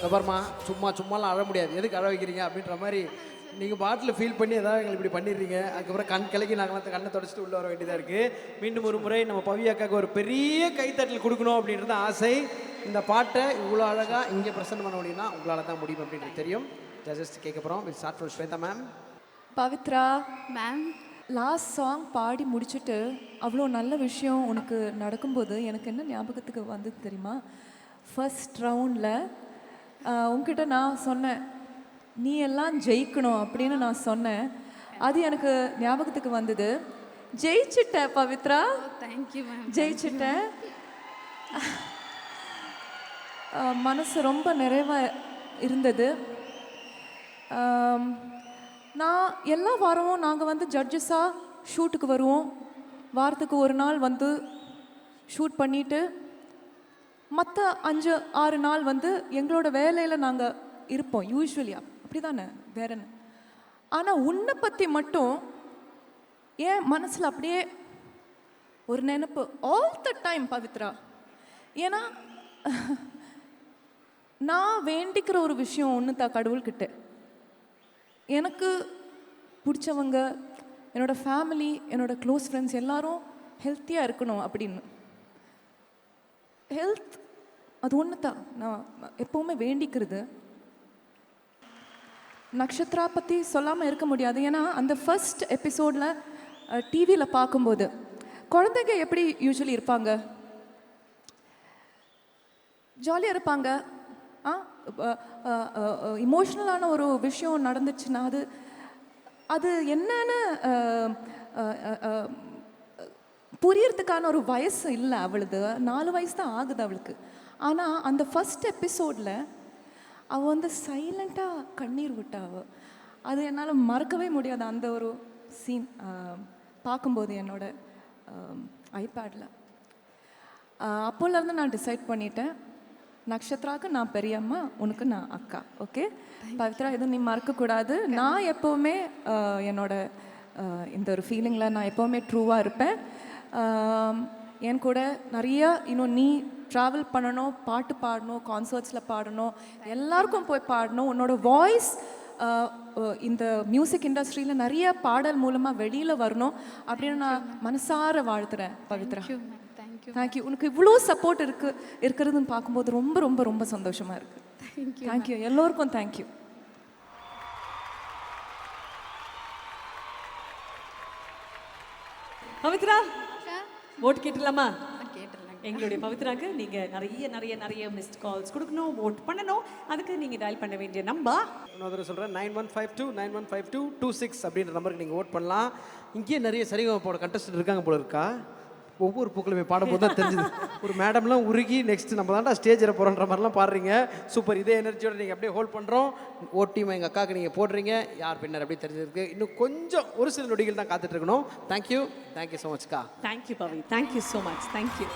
அப்புறமா சும்மாலாம் அழ முடியாது, எதுக்கு அழ வைக்கிறீங்க அப்படின்ற மாதிரி நீங்கள் பாட்டில் ஃபீல் பண்ணி ஏதாவது எங்களுக்கு இப்படி பண்ணிடுறீங்க. அதுக்கப்புறம் கண் கலக்கி நாங்கள் கண்ணை தொடச்சிட்டு உள்ளே வர வேண்டியதாக இருக்குது. மீண்டும் ஒரு முறை நம்ம பவி அக்காவுக்கு ஒரு பெரிய கைத்தட்டல் கொடுக்கணும் அப்படின்றது ஆசை. இந்த பாட்டை இவ்வளோ அழகாக இங்கே ப்ரெசென்ட் பண்ண முடியும்னா உங்களால் தான் முடியும் அப்படின்றது தெரியும். ஜஸ்ட் கேட்க போகிறோம். Will start from Swetha ma'am. Pavithra ma'am, last song பாடி முடிச்சுட்டு அவ்வளோ நல்ல விஷயம் உனக்கு நடக்கும்போது எனக்கு என்ன ஞாபகத்துக்கு வந்தது தெரியுமா? ஃபர்ஸ்ட் ரவுண்டில் உங்ககிட்ட நான் சொன்னேன், நீ எல்லாம் ஜெயிக்கணும் அப்படின்னு நான் சொன்னேன். அது எனக்கு ஞாபகத்துக்கு வந்தது. ஜெயிச்சிட்ட பவித்ரா, தேங்க்யூ மேம். ஜெயிச்சிட்ட. மனசு ரொம்ப நிறைவாக இருந்தது. நான் எல்லா வாரமும் நாங்கள் வந்து ஜட்ஜஸாக ஷூட்டுக்கு வருவோம். வாரத்துக்கு ஒரு நாள் வந்து ஷூட் பண்ணிவிட்டு மற்ற 5-6 நாள் வந்து எங்களோட வேலையில் நாங்கள் இருப்போம். யூஸ்வலியாக அப்படி தானே, வேற என்ன. ஆனால் உன்னை பற்றி மட்டும் என் மனசில் அப்படியே ஒரு நினைப்பு ஆல் த டைம் பவித்ரா. ஏன்னா நான் வேண்டிக்கிற ஒரு விஷயம் ஒன்று தான் கடவுள்கிட்ட, எனக்கு பிடிச்சவங்க, என்னோடய ஃபேமிலி, என்னோடய க்ளோஸ் ஃப்ரெண்ட்ஸ் எல்லாரும் ஹெல்த்தியாக இருக்கணும் அப்படின்னு. ஹெல்த் அது ஒன்று தான் நான் எப்போவுமே வேண்டிக்கிறது. நக்ஷத்ரா பற்றி சொல்லாமல் இருக்க முடியாது. ஏன்னா அந்த ஃபர்ஸ்ட் எபிசோடில் டிவியில் பார்க்கும்போது குழந்தைங்க எப்படி யூஸ்வலி இருப்பாங்க, ஜாலியாக இருப்பாங்க. இமோஷ்னலான ஒரு விஷயம் நடந்துச்சுன்னா அது என்னன்னு புரியறதுக்கான ஒரு வயசு இல்லை அவளுது. 4 வயசு தான் ஆகுது அவளுக்கு. ஆனால் அந்த ஃபர்ஸ்ட் எபிசோடில் அவள் வந்து சைலண்ட்டாக கண்ணீர் விட்டா. அது என்னால் மறக்கவே முடியாது. அந்த ஒரு சீன் பார்க்கும்போது என்னோட ஐபேடில் அப்போலேருந்து நான் டிசைட் பண்ணிட்டேன், நக்ஷத்ராவுக்கு நான் பெரியம்மா, உனக்கு நான் அக்கா. ஓகே பவித்ரா, எதுவும் நீ மறக்கக்கூடாது. நான் எப்போவுமே என்னோட இந்த ஒரு ஃபீலிங்கில் நான் எப்போவுமே ட்ரூவாக இருப்பேன். என் கூட நிறையா இன்னும் நீ ட்ராவல் பண்ணணும், பாட்டு பாடணும், கான்சர்ட்ஸில் பாடணும், எல்லாருக்கும் போய் பாடணும். உன்னோட வாய்ஸ் இந்த மியூசிக் இண்டஸ்ட்ரியில் நிறைய பாடல் மூலமாக வெளியில் வரணும் அப்படின்னு நான் மனசார வாழ்த்துறேன் பவித்ரா. தேங்க்யூ. உனக்கு இவ்வளோ சப்போர்ட் இருக்கிறதுன்னு பார்க்கும்போது ரொம்ப ரொம்ப ரொம்ப சந்தோஷமாக இருக்குது. தேங்க்யூ எல்லோருக்கும். தேங்க்யூ. பவித்ரா, ஓட் கேட்டுலாமா? கேட்டுடலாம். எங்களுடைய பவித்ராக்கு நீங்கள் நிறைய மிஸ்ட் கால்ஸ் கொடுக்கணும், ஓட் பண்ணணும். அதுக்கு நீங்கள் டயல் பண்ண வேண்டிய நம்பர் இன்னொரு சொல்கிறேன், 9152915226 அப்படின்ற நம்பருக்கு நீங்கள் ஓட் பண்ணலாம். இங்கேயே நிறைய சரிகமப்போட கண்டஸ்டன்ட் இருக்காங்க போல இருக்கா. ஒவ்வொரு பூக்களுமே பாடும்போது தான் தெரிஞ்சுது. ஒரு மேடம்லாம் உருகி நெக்ஸ்ட் நம்ம தான்டா ஸ்டேஜ் ஏற போகிறோன்ற மாதிரிலாம் பாடுறீங்க. சூப்பர். இதே எனர்ஜியோட நீங்கள் அப்படியே ஹோல்ட் பண்ணுறோம். ஓட்டியும் எங்கள் அக்காவுக்கு நீங்கள் போடுறீங்க. யார் பின்னர் அப்படியே தெரிஞ்சிருக்கு. இன்னும் கொஞ்சம் ஒரு சில நொடிகள் தான் காத்துட்ருக்கணும். தேங்க்யூ ஸோ மச்க்கா. Thank you Pavi, thank you so much. Thank you.